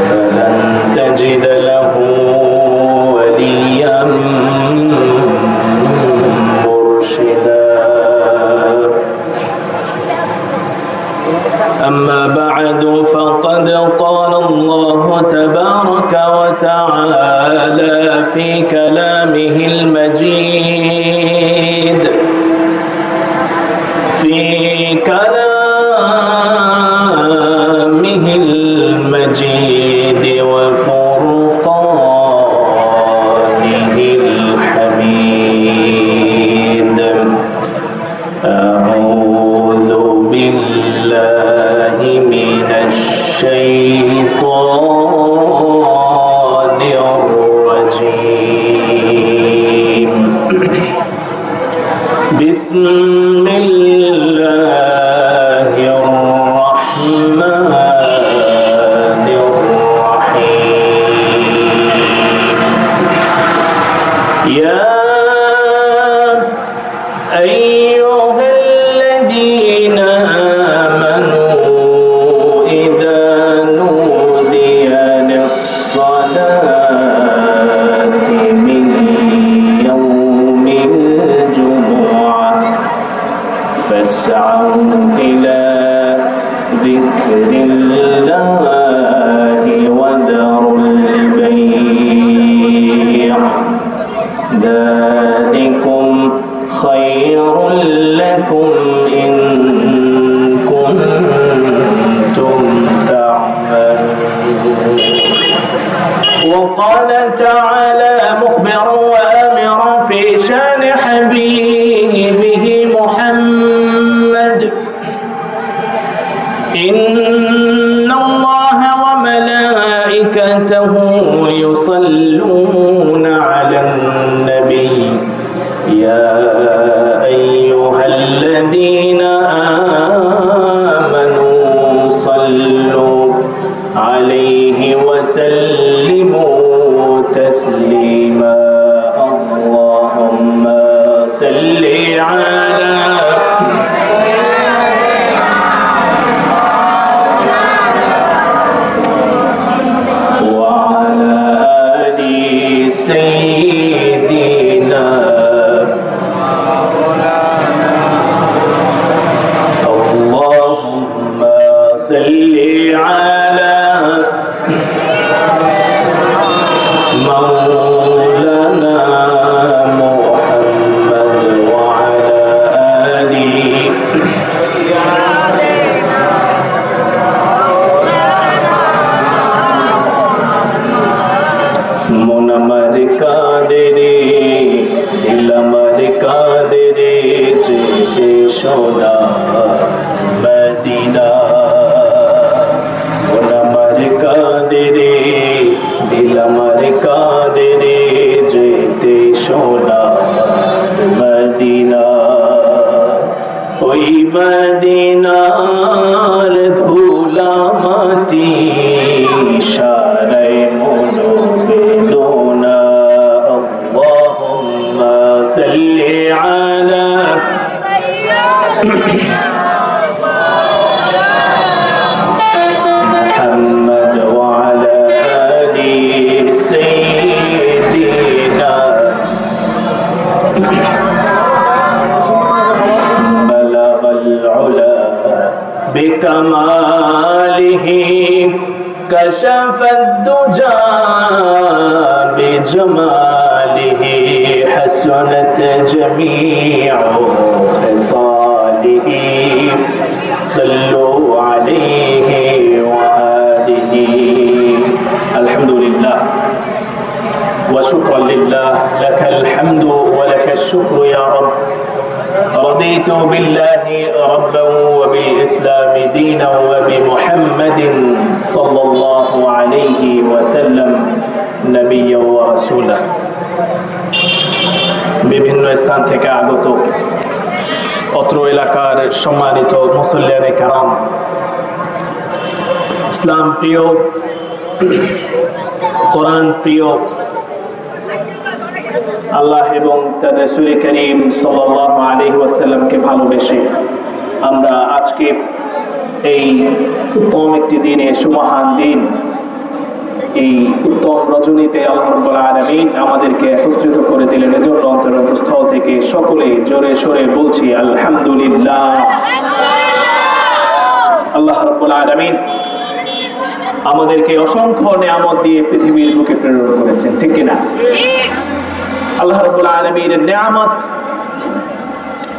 فلن تجد له وليا مرشدا. أما بعد فقد قال الله تبارك وتعالى في كلامه المجيد وفرقانه الحميد. أعوذ بالله من الشيطان الرجيم. بسم الله الرحمن الرحيم. يا أيها الذين آمنوا إذا نودي للصلاة من يوم الجمعة فاسعوا إلى ذكر الله وذروا البيع ذلكم خير لكم إن كنتم تعلمون. وقال تعالى مخبرا وآمرا في شان حبيبه محمد: إن الله وملائكته يصلون على النبي يا أيها الذين آمنوا صلوا عليه وسلموا تسليما. اللهم صل على وعلى آل سيدنا. اللهم صل على مولانا محمد وعلى آله. মন আমার কাঁদে রে, দিল আমার কাঁদে রে, যেতে সোনা মদিনা। মন আমার কাঁদে রে, দিল আমার কাঁদে রে, যেতে সোনা মদিনা। ওই মদিনার ধুলা মাটি সারায় মন বেদনা। আল্লাহুম্মা সাল্লি আলা মুহাম্মদ ওয়া আলা আলি সাইয়্যিদিনা। বালাগাল উলা بكماله كشف الدجى بجماله حسنت جميع خصاله صلوا عليه وآله. الحمد لله وشكرا لله، لك الحمد ولك الشكر يا رب. رضيت بالله ربا وبالإسلام دينا وبمحمد صلى الله عليه وسلم نبيا ورسولا. বিভিন্ন স্থান থেকে আগত অত্র এলাকার সম্মানিত মুসল্লিয়ানে কারাম, ইসলাম প্রিয়, কোরআন প্রিয়, আল্লাহ এবং তার রাসূল করিম সাল্লাল্লাহু আলাইহি ওয়াসাল্লামকে ভালোবেসে আমরা আজকে এই উত্তম একটি দিনে, সুমহান দিন এই উত্তম রজনীতে আল্লাহ রাব্বুল আলামিন আমাদেরকে একত্রিত করে দিলেন। এজন্য অন্তরস্থল থেকে সকলে জোরে সোরে বলছি আলহামদুলিল্লাহ। আল্লাহ রাব্বুল আলামিন আমাদেরকে অসংখ্য নিয়ামত দিয়ে পৃথিবীর বুকে প্রেরণ করেছেন, ঠিক কিনা? আল্লাহ রাব্বুল আলামিনের নিয়ামত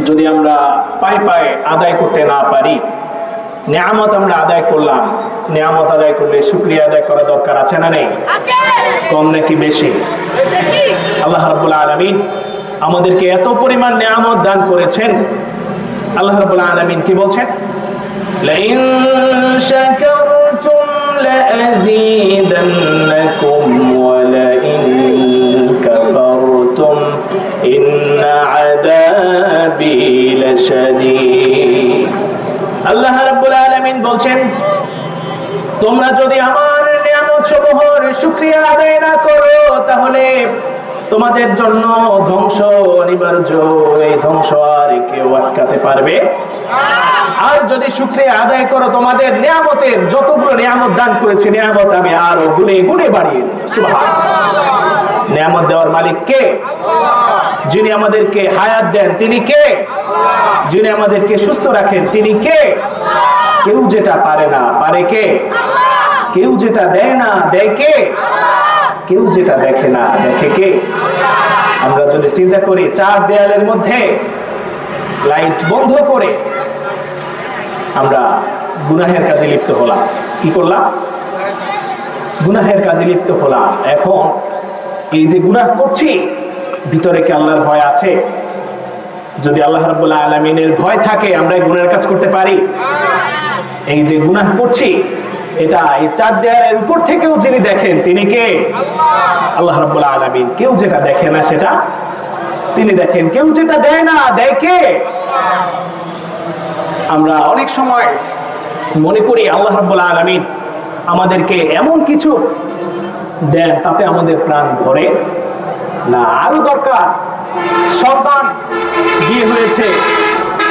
যদি আমরা পায়ে পায়ে আদায় করতে না পারি, নিয়ামত আমরা আদায় করলাম, নিয়ামত আদায় করলে শুকরিয়া আদায় করা দরকার আছে না নেই? কম নাকি বেশি? আল্লাহ রাব্বুল আলামিন আমাদেরকে এত পরিমাণ নিয়ামত দান করেছেন। আল্লাহ রাব্বুল আলামিন কি বলছেন? লাইন শাকারতুম লাযীদান্নাকুম ওয়া লাইন কাফারতুম ইন্না আযাবি লাশাদীদ। আল্লাহ রাব্বুল আলামিন বলছেন, তোমরা যদি আমার নিয়ামত সমূহের শুকরিয়া আদায় না করো তাহলে তোমাদের জন্য ধ্বংস অনিবার্য। এই ধ্বংস আর কেউ আটকাতে পারবে। আর যদি শুকরিয়া আদায় করো, তোমাদের নিয়ামতের যতগুলো নিয়ামত দান করেছে, নিয়ামত আমি আরো গুণে গুণে বাড়িয়ে দেব। সুবহানাল্লাহ। নিয়ামত দেওয়ার মালিক কে? যিনি আমাদেরকে হায়াত দেন তিনি কে? যিনি আমাদেরকে সুস্থ রাখেন তিনি কে? কেউ যেটা পারে না পারে কে? কেউ যেটা দেয় না দেয় কে? কেউ যেটা দেখে না দেখে কে? আমরা যদি চিন্তা করি, চার দেয়ালের মধ্যে লাইট বন্ধ করে আমরা গুনাহের কাজে লিপ্ত হলাম। কি করলাম? গুনাহের কাজে লিপ্ত হলাম। এখন এই যে গুনাহ করছি, ভিতরে কি আল্লাহর ভয় আছে? যদি আল্লাহ রাব্বুল আলামিনের ভয় থাকে আমরা গুনাহের কাজ করতে পারি? এই যে গুনাহ করছি, এটা এই চার দেয়ালের উপর থেকেও যিনি দেখেন তিনি কে? আল্লাহ রাব্বুল আলামিন। কেউ যেটা দেখে না সেটা তিনি দেখেন, কেউ যেটা দেয় না দেয় কে? আমরা অনেক সময় মনে করি আল্লাহ রাব্বুল আলামিন আমাদেরকে এমন কিছু দেন তাতে আমাদের প্রাণ ভরে না। আরো দরকার, সন্তান বিয়ে হয়েছে,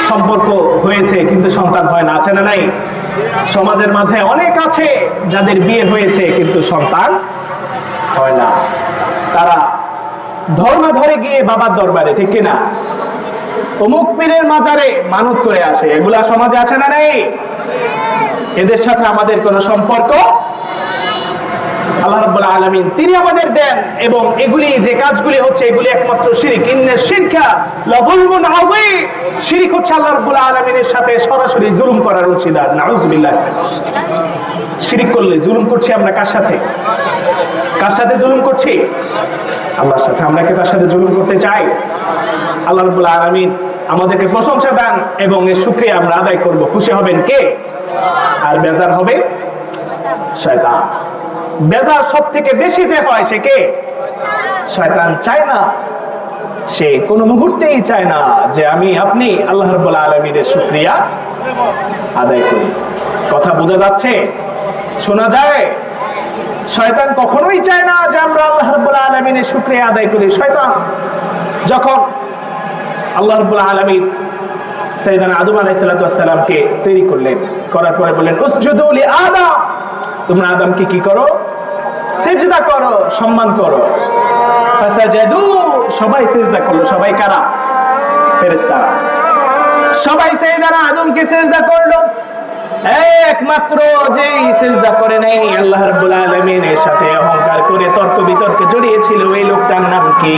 সম্পর্ক হয়েছে, কিন্তু সন্তান হয় না, আছে না নাই? সমাজের মাঝে অনেক আছে যাদের বিয়ে হয়েছে কিন্তু সন্তান হয় না। তারা ধর্মে ধরে গিয়ে বাবার দরবারে, ঠিক কিনা, অমুক পীরের মাজারে মানত করে আসে। এগুলা সমাজে আছে না নাই? এদের সাথে আমাদের কোনো সম্পর্ক? আল্লাহ রাব্বুল আলামিন তিনি আমাদের দেন, এবং এগুলি যে কাজগুলি হচ্ছে এগুলি একমাত্র শিরক। ইন্না শিরকা লাযুলমুন আযীম। শিরক হচ্ছে আল্লাহ রাব্বুল আলামিনের সাথে সরাসরি জুলুম করার অংশীদার। নাউযুবিল্লাহ। শিরক করলে জুলুম করছি আমরা কার সাথে? কার সাথে জুলুম করছি? আল্লাহর সাথে। আমরা কি তার সাথে জুলুম করতে চাই? আল্লাহ রাব্বুল আলামিন আমাদেরকে প্রশংসা দেন এবং এর শুকরিয়া আমরা আদায় করব। খুশি হবেন কে? আর বেজার হবে শয়তান। বেজার সব থেকে বেশি যে হয় সে কে? শয়তান চায় না, সে কোনো মুহূর্তেই চায় না যে আমি আপনি আল্লাহ রাব্বুল আলামিনের শুকরিয়া আদায় করি। কথা বোঝা যাচ্ছে? শোনা যায়? শয়তান কখনোই চায় না যে আমরা আল্লাহ রাব্বুল আলামিনের শুকরিয়া আদায় করি। শয়তান যখন আল্লাহ রাব্বুল আলামিন সাইয়েদনা আদম আলাইহিস সালামকে তৈরি করলেন, করার পরে বললেন উসজুদু লি আদম, তোমরা আদমকে কি করো? সিজদা করো, সম্মান করো। ফাসাজাদু, সবাই সিজদা করলো। সবাই কারা? ফেরেশতারা। সবাই সাইয়েদনা আদমকে সিজদা করলো। একমাত্র যেই সিজদা করে নাই আল্লাহ রাব্বুল আলামিনের সাথে অহংকার করে তর্ক বিতর্কে জড়িয়েছিল, এই লোকটার নাম কি?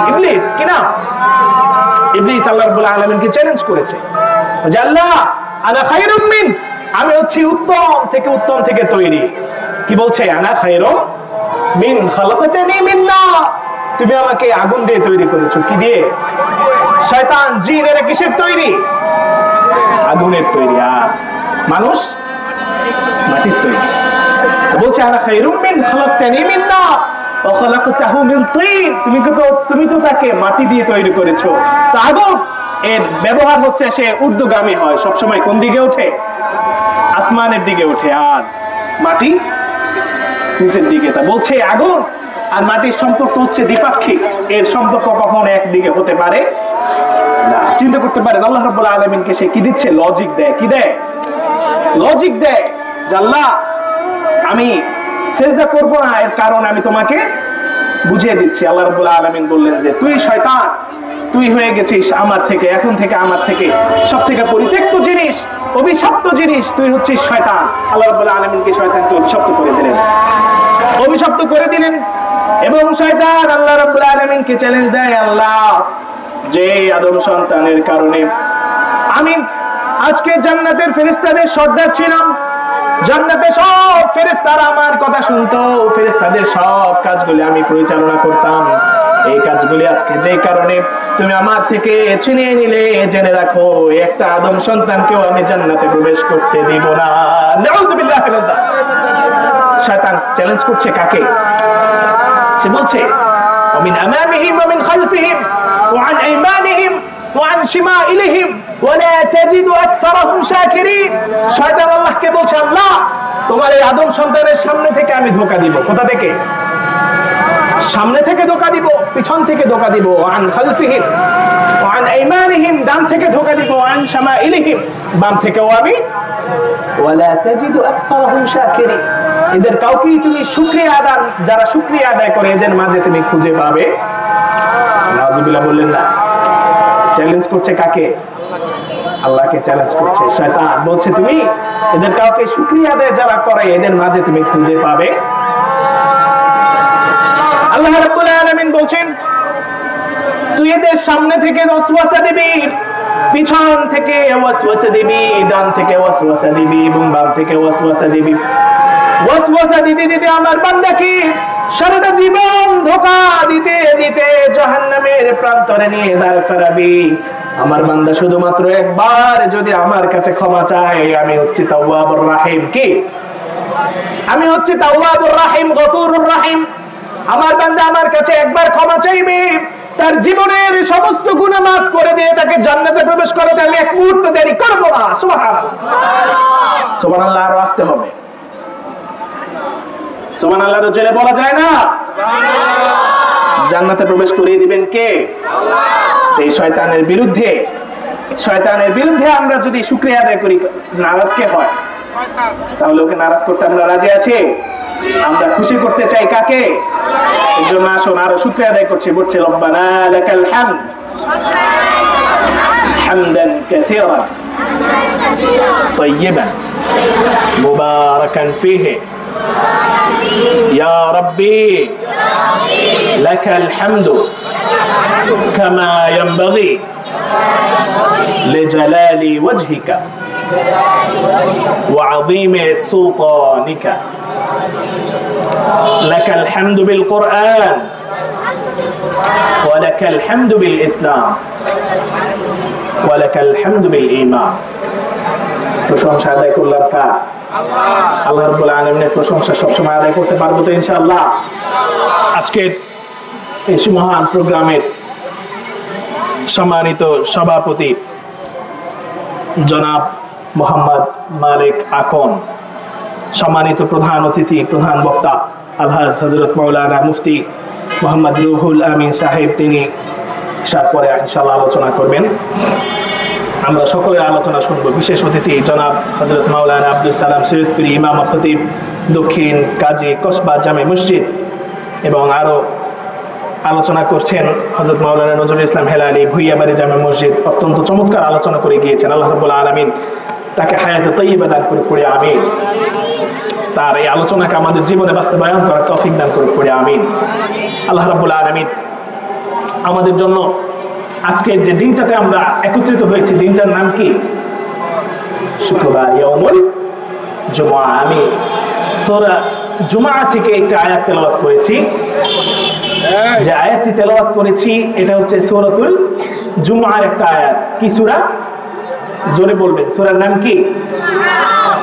ইবলিস। কি নাম? ইবলিস আল্লাহ রাব্বুল আলামিনকে চ্যালেঞ্জ করেছে যে আল্লাহ আনা খায়রুম মিন, আমি হচ্ছি উত্তম থেকে তৈরি। কি বলছে? আনা খায়রুম মিন খালাকতানি মিন নার, তুমি আমাকে আগুন দিয়ে তৈরি করেছো। কি দিয়ে? শয়তান জিন এরা কিসের তৈরি? আগুনের তৈরি। আর মানুষ মাটির তৈরি। বলছে আনা খায়রুম মিন খালাকতানি মিন নার ওয়া খালাকতাহু মিন তিন, তুমি তো তাকে মাটি দিয়ে তৈরি করেছো। তো আগুন এর ব্যবহার হচ্ছে সে ঊর্ধ্বগামী হয়, সবসময় কোন দিকে ওঠে? আসমানের দিকে ওঠে। আর মাটি নিচের দিকে। তা বলছে আগুন আর মাটির সম্পর্ক হচ্ছে দ্বিপাক্ষিক, এর সম্পর্ক কখনো একদিকে হতে পারে না। চিন্তা করতে পারেন আল্লাহ রাব্বুল আলামিনকে সে কি দিচ্ছে? লজিক দেয়। কি দেয়? লজিক দেয় যে আল্লাহ আমি সিজদা করব না, এর কারণ আমি তোমাকে বুঝিয়ে দিচ্ছি। আল্লাহ রাব্বুল আলামিন বললেন যে তুই শয়তান, তুই হয়ে গেছিস আমার থেকে, এখন থেকে আমার থেকে সবথেকে পরিত্যক্ত জিনিস, অভিশপ্ত জিনিস, তুই হচ্ছিস শয়তান। আল্লাহ রাব্বুল আলামিনকে শয়তানকে অভিশপ্ত করে দিলেন, অভিশপ্ত করে দিলেন। এবং শয়তান আল্লাহ রাব্বুল আলামিনকে চ্যালেঞ্জ দেয়, আল্লাহ, যে আদম সন্তানের কারণে আমি আজকে জান্নাতের ফেরেশতাদের সর্দার ছিলাম, জান্নাতে সব ফেরেশতারা আমার কথা শুনতো, ফেরেশতাদের সব কাজগুলি আমি পরিচালনা করতাম, এই কাজগুলি আজকে যে কারণে তুমি আমার থেকে ছিনিয়ে নিলে, জেনে রাখো একটা আদম সন্তানকেও আমি জান্নাতে প্রবেশ করতে দিব না। নাউযুবিল্লাহ। শয়তান চ্যালেঞ্জ করছে কাকে? সে বলছে ومن امامهم ومن خلفهم وعن ايمانهم وعن شمائلهم ولا تجد اكثرهم شاكرين। শয়তান আল্লাহকে বলছে, আল্লাহ, তোমার এই আদম সন্তানের সামনে থেকে আমি ধোঁকা দিব। কোথা থেকে? সামনে থেকে ধোঁকা দিব, পিছন থেকে ধোঁকা দিব। وعن خلفهم وعن ايمانهم, ডান থেকে ধোঁকা দিব। وعن شمائلهم, বাম থেকেও আমি। ولا تجد اكثرهم شاكرين, এদের কাউকেই তুমি শুকরিয়া আদায়, যারা শুকরিয়া আদায় করে এদের মাঝে তুমি খুঁজে পাবে। নাউজুবিল্লাহ বললেন না। চ্যালেঞ্জ করছে কাকে? আল্লাহকে চ্যালেঞ্জ করছে। শয়তান বলছে তুমি এদের কাউকে শুকরিয়া আদায় যারা করে এদের মাঝে তুমি খুঁজে পাবে। আল্লাহ রাব্বুল আলামিন বলছেন, তুই এদের সামনে থেকে ওয়াসওয়াসা দিবি, পিছন থেকে ওয়াসওয়াসা দিবি, ডান থেকে ওয়াসওয়াসা দিবি এবং বাম থেকে ওয়াসওয়াসা দিবি। ওয়াসওয়াসা দিতে দিতে আমার বান্দাকে সারাটা জীবন ধোঁকা দিতে দিতে জাহান্নামের প্রান্তরে নিয়ে দাঁড় করাবি। আমার বান্দা শুধুমাত্র একবার যদি আমার কাছে ক্ষমা চায়, আমি হচ্ছি তাওয়াবুর রাহিম। কি? আমি হচ্ছি তাওয়াবুর রাহিম, গফুরুর রাহিম। আমার বান্দা আমার কাছে একবার ক্ষমা চাইবে, তার জীবনের সমস্ত গুনাহ মাফ করে দিয়ে তাকে জান্নাতে প্রবেশ করাতে আমি এক মুহূর্ত দেরি করব না। সুবহানাল্লাহ, সুবহানাল্লাহ। আরো আসতে হবে। সুবহানাল্লাহ রজলে বলা যায় না? জান্নাতে প্রবেশ করিয়ে দিবেন কে? আল্লাহ। এই শয়তানের বিরুদ্ধে, শয়তানের বিরুদ্ধে আমরা যদি শুকরিয়া আদায় করি, নারাজ কে হয়? শয়তান। তাহলে ওকে নারাজ করতে আমরা রাজি আছি? আমরা খুশি করতে চাই কাকে? এই জন্য আসুন আরো শুকরিয়া আদায় করছি, বলছে রব্বানা লাকাল হামদ হামদান কাসীরান তাইয়িবান মুবারাকান ফীহি ইয়া রাব্বি লাকাল হামদু কামা ইয়ানবাগি লিজালালি ওয়াজহিকা ওয়া আযীমি সুলতানিকা। لك الحمد بالقرآن ولك الحمد بالإسلام ولك الحمد بالإيمان। প্রশংসা আদায় করলাম কার? আল্লাহ। আল্লাহ রাব্বুল আলামিনের প্রশংসা সবসময় আদায় করতে পারবো তো ইনশাআল্লাহ। আজকের এই মহান প্রোগ্রামের সম্মানিত সভাপতি জনাব মোহাম্মদ মালিক আকন, সম্মানিত প্রধান অতিথি, প্রধান বক্তা আলহাজ হযরত মাওলানা মুফতি মোহাম্মদ রুহুল আমিন সাহেব, তিনি পরে ইনশাআল্লাহ আলোচনা করবেন। আমরা সকলের আলোচনা শুনব। বিশেষ অতিথি জনাব হযরত মাওলানা আব্দুল সালাম সৈয়দপুরি, ইমাম ও খতিব, দক্ষিণ কাজী কসবা জামে মসজিদ। এবং আরো আলোচনা করছেন হযরত মাওলানা নজরুল ইসলাম হেলালি, ভুইয়াবাড়ি জামে মসজিদ। অত্যন্ত চমৎকার আলোচনা করে গিয়েছেন। আল্লাহ রাব্বুল আলামিন তাকে হায়াতে তাইয়্যিবা দান করে পড়ে আমিন। তার এই আলোচনাকে আমাদের জীবনে বাস্তবায়ন করার তৌফিক দান করে পড়ে আমিন। আল্লাহ রাব্বুল আলামিন আমাদের জন্য আজকের যে দিনটাতে আমরা একত্রিত হয়েছি, দিনটার নাম কি? শুক্রবার, ইয়াউমুল জুমআ। আমি সূরা জুমআ থেকে একটা আয়াত তেলাওয়াত করেছি। যে আয়াতটি তেলাওয়াত করেছি এটা হচ্ছে সূরাতুল জুমআর একটা আয়াত। কি সূরা? জোরে বলবেন। সূরার নাম কি?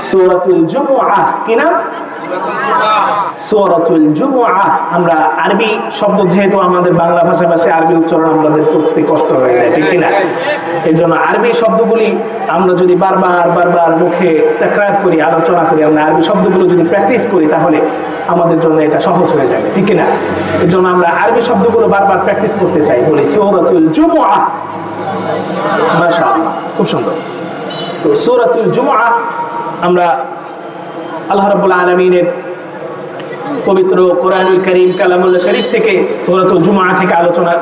সূরাতুল জুমআ। কি নাম? সূরাতুল জুমআ। আমরা আরবি শব্দ, যেহেতু আমাদের বাংলা ভাষাভাষী আরবি উচ্চারণ আমাদের করতে কষ্ট হয়ে যায়, ঠিক কিনা? এই জন্য আরবি শব্দগুলি আমরা যদি বারবার মুখে তাকরার করি, আলোচনা করি, আমরা আরবি শব্দগুলো যদি প্র্যাকটিস করি তাহলে আমাদের জন্য এটা সহজ হয়ে যাবে, ঠিক কিনা? এই জন্য আমরা আরবি শব্দগুলো বারবার প্র্যাকটিস করতে চাই। বলি সূরাতুল জুমআ। মাশাআল্লাহ, খুব সুন্দর। তো সূরাতুল জুমআ আমরা আল্লাহ রাব্বুল আলামিনের পবিত্র কোরআনুল কারীম কালামুল্লাহ শরীফ থেকে সূরাতুল জুমআহ থেকে আলোচনা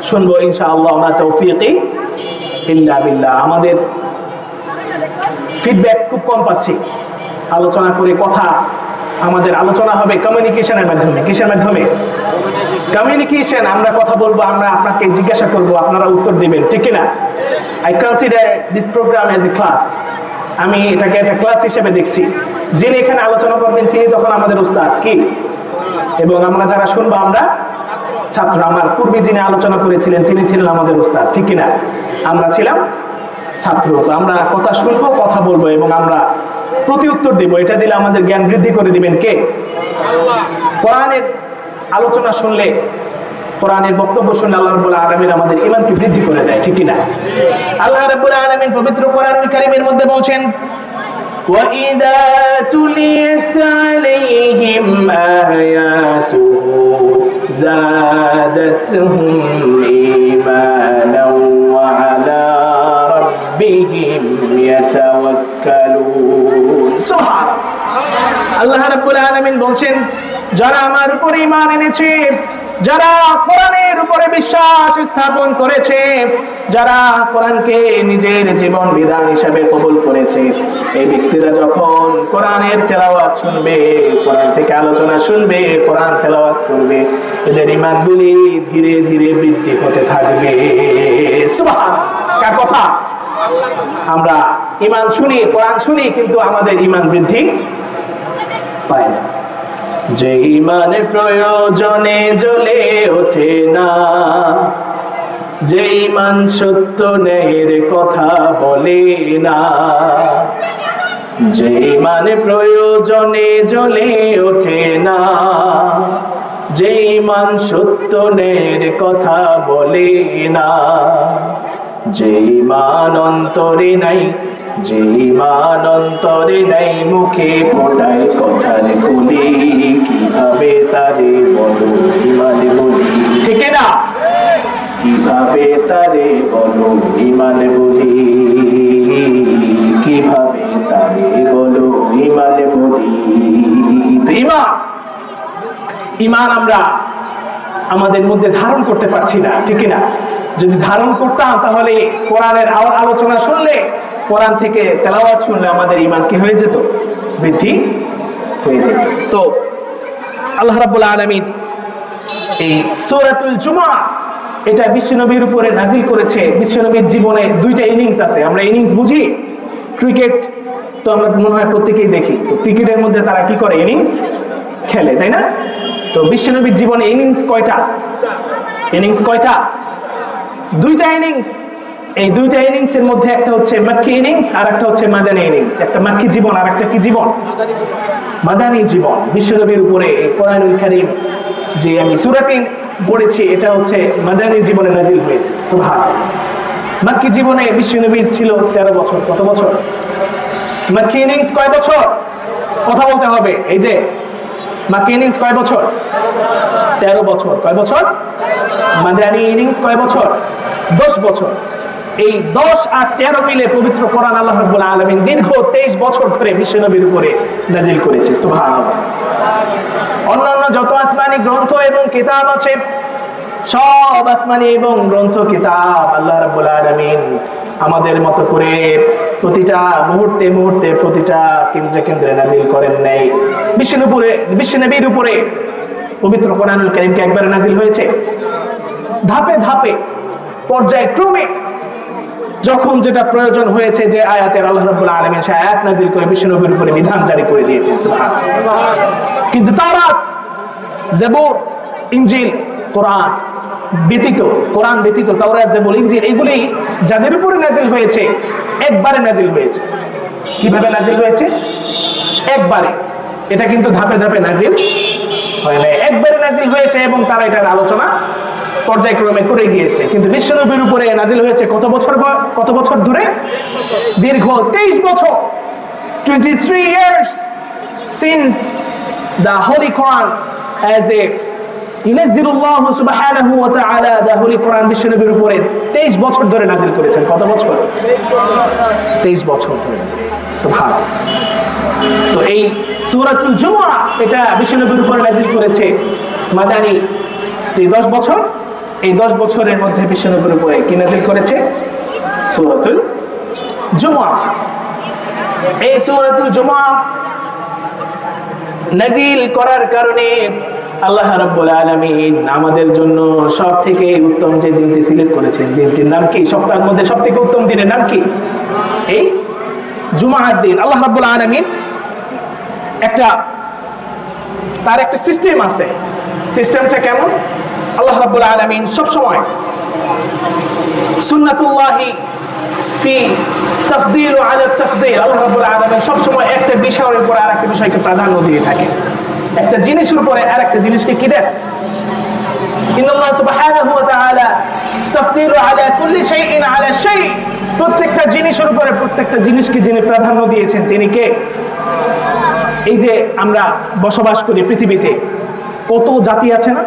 শুনবো ইনশাআল্লাহ। মা তাওফীকি ইল্লা বিল্লাহ। আমাদের ফিডব্যাক খুব কম পাচ্ছি, আলোচনা করে কথা, আমাদের আলোচনা হবে কমিউনিকেশনের মাধ্যমে। কিসের মাধ্যমে? কমিউনিকেশন। আমরা কথা বলবো, আমরা আপনাকে জিজ্ঞাসা করব, আপনারা উত্তর দিবেন, ঠিক না? I consider this programme as a class. আমি এটাকে একটা ক্লাস হিসেবে দেখছি। যিনি এখানে আলোচনা করবেন তিনি তখন আমাদের উস্তাদ কি, এবং আমরা যারা শুনবো আমরা ছাত্র। আমার পূর্বে যিনি আলোচনা করেছিলেন তিনি ছিলেন আমাদের উস্তাদ, ঠিক কিনা? আমরা ছিলাম ছাত্র। তো আমরা কথা শুনবো, কথা বলবো এবং আমরা প্রতি উত্তর দিব। এটা দিলে আমাদের জ্ঞান বৃদ্ধি করে দিবেন কে? কোরআনের আলোচনা শুনলে, কোরআনের বক্তব্য শুনলে আল্লাহ রাব্বুল আলামিন আমাদের ঈমানকে বৃদ্ধি করে দেয়, ঠিক কিনা? আল্লাহ রাব্বুল আলামিন পবিত্র কোরআনুল কারীমের মধ্যে বলছেন, وَإِذَا تُلِيَتْ عَلَيْهِمْ آيَاتُهُ زَادَتْهُمْ إِيمَانًا وَعَلَى رَبِّهِمْ يَتَوَكَّلُونَ। সুবহানাল্লাহ। আল্লাহ রাব্বুল আলামিন বলছেন, যারা আমার উপর ঈমান এনেছে, যারা কোরআনের উপরে বিশ্বাস স্থাপন করেছে, যারা কোরআনকে নিজের জীবন বিধান হিসেবে কবুল করেছে, এই ব্যক্তিরা যখন কোরআনের তেলাওয়াত শুনবে, কোরআন থেকে আলোচনা শুনবে, কোরআন তেলাওয়াত করবে, এদের ঈমানগুলি ধীরে ধীরে বৃদ্ধি হতে থাকবে। সুবহানাল্লাহ। কার কথা? আমরা ঈমান শুনি, কোরআন শুনি, কিন্তু আমাদের ঈমান বৃদ্ধি পায় না। যে ঈমান প্রয়োজনে জ্বলে ওঠে না, যে ঈমান সত্য ন্যায়ের কথা বলে না, যে ঈমান প্রয়োজনে জ্বলে ওঠে না, যে ঈমান সত্য ন্যায়ের কথা বলে না, যে ঈমান অন্তরে নাই, যে ঈমান অন্তরে নাই, মুখে ফোটায় কথার কলি, কিভাবে তারে বলো ঈমান বলি, ঠিক না? কিভাবে তারে বলো ঈমান বলি, কিভাবে তারে বলো ঈমান বলি। তো ঈমান আমরা আমাদের মধ্যে ধারণ করতে পারছি না, ঠিক না? যদি ধারণ করতাম তাহলে কোরআনের আলোচনা শুনলে, কোরআন থেকে তেলাওয়াত শুনলে আমাদের ঈমান কি হয়ে যেত? বৃদ্ধি হয়ে যেত। তো আল্লাহ রাব্বুল আলামিন এই সূরাতুল জুমআহ এটা বিশ্বনবীর উপরে নাজিল করেছে। বিশ্বনবীর জীবনে দুইটা ইনিংস আছে। আমরা ইনিংস বুঝি, ক্রিকেট তো আমরা মনে হয় প্রত্যেকেই দেখি। তো ক্রিকেটের মধ্যে তারা কি করে? ইনিংস খেলে, তাই না? তো বিশ্বনবীর জীবনে ইনিংস কয়টা? ইনিংস কয়টা? দুইটা ইনিংস। এই দুইটা ইনিংসের মধ্যে একটা হচ্ছে মাক্কি ইনিংস আর একটা হচ্ছে মাদানী ইনিংস। একটা মাক্কি জীবন আর একটা কি জীবন? মাদানী জীবন। বিশ্বনবীর উপরে কোরআনুল কারীম যে আমি সূরাটি পড়েছি এটা হচ্ছে মাদানী জীবনে নাজিল হয়েছে। সুবহানাল্লাহ। মাক্কি জীবনে বিশ্বনবীর ছিল 13 বছর। কত বছর? মাক্কি ইনিংস কয় বছর? কথা বলতে হবে। এই যে মাক্কি ইনিংস কয় বছর? 13 বছর। কয় বছর? মাদানী ইনিংস কয় বছর? 10 বছর। এই 10 আর 13 মিলে পবিত্র কোরআন আল্লাহ রাব্বুল আলামিন দীর্ঘ 23 বছর ধরে বিশ্বনবীর উপরে নাজিল করেছে। সুবহানাল্লাহ। অন্যান্য যত আসমানি গ্রন্থ এবং কিতাব আছে, সব আসমানি এবং গ্রন্থ কিতাব আল্লাহ রাব্বুল আলামিন আমাদের মতো করে প্রতিটা মুহূর্তে মুহূর্তে প্রতিটা কেন্দ্রে কেন্দ্রে নাজিল করেন নাই। বিশ্বনবীর উপরে পবিত্র কোরআনুল কারীমকে একবারে নাজিল হয়েছে? ধাপে ধাপে, পর্যায়ক্রমে যখন যেটা প্রয়োজন হয়েছে, যে আয়াতের আল্লাহ রাব্বুল আলামিন সে আয়াত নাজিল করে বিশ্বনবীর উপরে বিধান জারি করে দিয়েছেন। সুবহানাল্লাহ। কিন্তু তাওরাত, জাবুর, ইনজিল, কোরআন ব্যতীত, কোরআন ব্যতীত তাওরাত, জাবুর, ইনজিল এগুলি যাদের উপরে নাজিল হয়েছে একবারে নাজিল হয়েছে। কিভাবে নাজিল হয়েছে? একবারে। এটা কিন্তু ধাপে ধাপে নাজিল হয় না, একবারে নাজিল হয়েছে এবং তারা এটার আলোচনা পর্যায়ক্রমে করে গিয়েছে। কিন্তু বিশ্বনবীর উপরে নাজিল হয়েছে কত বছর ধরে? দীর্ঘ 23 বছর। 23 years since the Holy Quran as a ইউনাজ্জিলুল্লাহু সুবহানাহু ওয়া তাআলা the Holy Quran বিশ্বনবীর উপরে 23 বছর ধরে নাজিল করেছেন। কত বছর? 23 বছর ধরে। সুবহানাল্লাহ। তো এই সূরাতুল জুমআ এটা বিশ্বনবীর উপর নাযিল করেছে মাদানী যে 10 বছর, এই 10 বছরের মধ্যে বিশ্বনবীর উপরে কি নাযিল করেছে? সূরাতুল জুমআ। এই সূরাতুল জুমআ নাযিল করার কারণে আল্লাহ রাব্বুল আলামিন আমাদের জন্য সবথেকে উত্তম যে দিনটি সিলেক্ট করেছেন, দিনটির নাম কি? সপ্তাহের মধ্যে সবথেকে উত্তম দিনের নাম কি? এই জুমআর দিন। আল্লাহ রাব্বুল আলামিন তার একটা সিস্টেম আছে। সিস্টেমটা কেমন? আল্লাহ রাব্বুল আলামিন সব সময় সুন্নাতুল্লাহি ফি তাফদীল আলা তাফদীল, আল্লাহ রাব্বুল আলামিন সব সময় একটা বিষয়ের উপর আরেকটা বিষয়কে প্রাধান্য দিয়ে থাকে। একটা জিনিসের উপরে আরেকটা জিনিসকে কি দেন? ইন্নাল্লাহ সুবহানাহু ওয়া তাআলা তাফদীলু আলা কুল্লি শাইইন আলা শাই, প্রত্যেকটা জিনিসের উপরে প্রত্যেকটা জিনিসকে যিনি প্রাধান্য দিয়েছেন তিনি কে? এই যে আমরা বসবাস করি পৃথিবীতে, কত জাতি আছে না,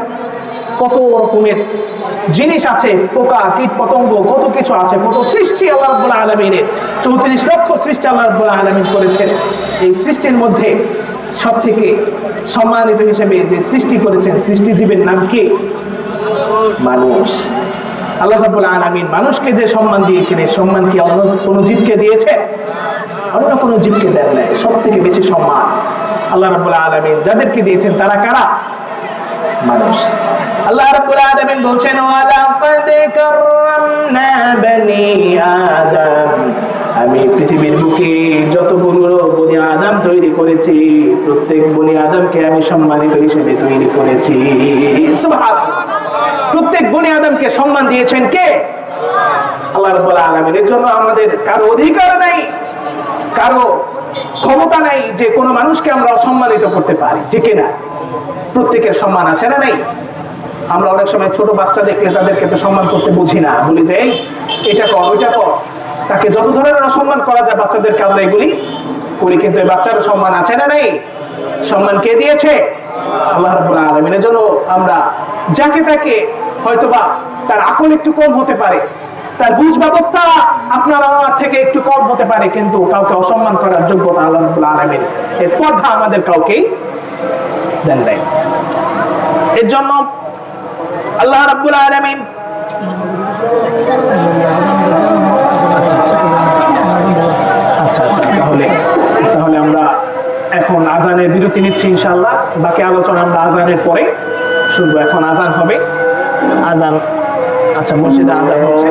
কত রকমের জিনিস আছে, পোকা কীট পতঙ্গ কত কিছু আছে, কত সৃষ্টি আল্লাহ রাব্বুল আলামিনের, 34 লক্ষ সৃষ্টি আল্লাহ রাব্বুল আলামিন করেছেন। এই সৃষ্টির মধ্যে সবথেকে সম্মানিত হিসেবে যে সৃষ্টি করেছেন সৃষ্টিজীবের নাম কি? মানুষ। আল্লাহ রাব্বুল আলামিন মানুষকে যে সম্মান দিয়েছেন, এই সম্মান কি অন্য কোনো জীবকে দিয়েছে? অন্য কোনো জীবকে দেন নাই। সবথেকে বেশি সম্মান আল্লাহ রাব্বুল আলামিন যাদেরকে দিয়েছেন তারা কারা? মানুষ। আল্লাহ রাব্বুল আলামিন বলছেন ওয়ালাকাদ কাররামনা বনি আদম, আমি পৃথিবীর বুকে যতগুলো বনি আদম তৈরি করেছি প্রত্যেক বনি আদমকে আমি সম্মানিত হিসেবে তৈরি করেছি। সুবহানাল্লাহ। প্রত্যেক বনি আদমকে সম্মান দিয়েছেন কে? আল্লাহ রাব্বুল আলামিন। এর জন্য আমাদের কারো অধিকার নাই, কারো ক্ষমতা নাই যে কোনো মানুষকে আমরা অসম্মানিত করতে পারি, ঠিক না? প্রত্যেকের সম্মান আছে না নাই? আমরা অনেক সময় ছোট বাচ্চা দেখলে তাদেরকে তো সম্মান করতে বুঝি না, বলি যে এটা কর ওইটা কর, তাকে যত ধরনের অসম্মান করা যায় বাচ্চাদেরকে আমরা এগুলি করি, কিন্তু এই বাচ্চারও সম্মান আছে না নাই? সম্মান কে দিয়েছে? আল্লাহ রাব্বুল আলামিন। এর জন্য আমরা যাকে তাকে, হয়তোবা তার আকল একটু কম হতে পারে, তার বুঝ ব্যবস্থা আপনার আমার থেকে একটু কম হতে পারে, কিন্তু কাউকে অসম্মান করার যোগ্যতা আল্লাহ রাব্বুল আলামিন এই স্পর্ধা আমাদের কাউকেই দেন নাই। এর জন্য আল্লাহ রাব্বুল আলামিন তাহলে আমরা এখন আজানের বিরতি নিচ্ছি ইনশাআল্লাহ। বাকি আলোচনা আমরা আজানের পরে শুনবো। এখন আজান হবে। আজান, আচ্ছা, মসজিদে আজান হচ্ছে।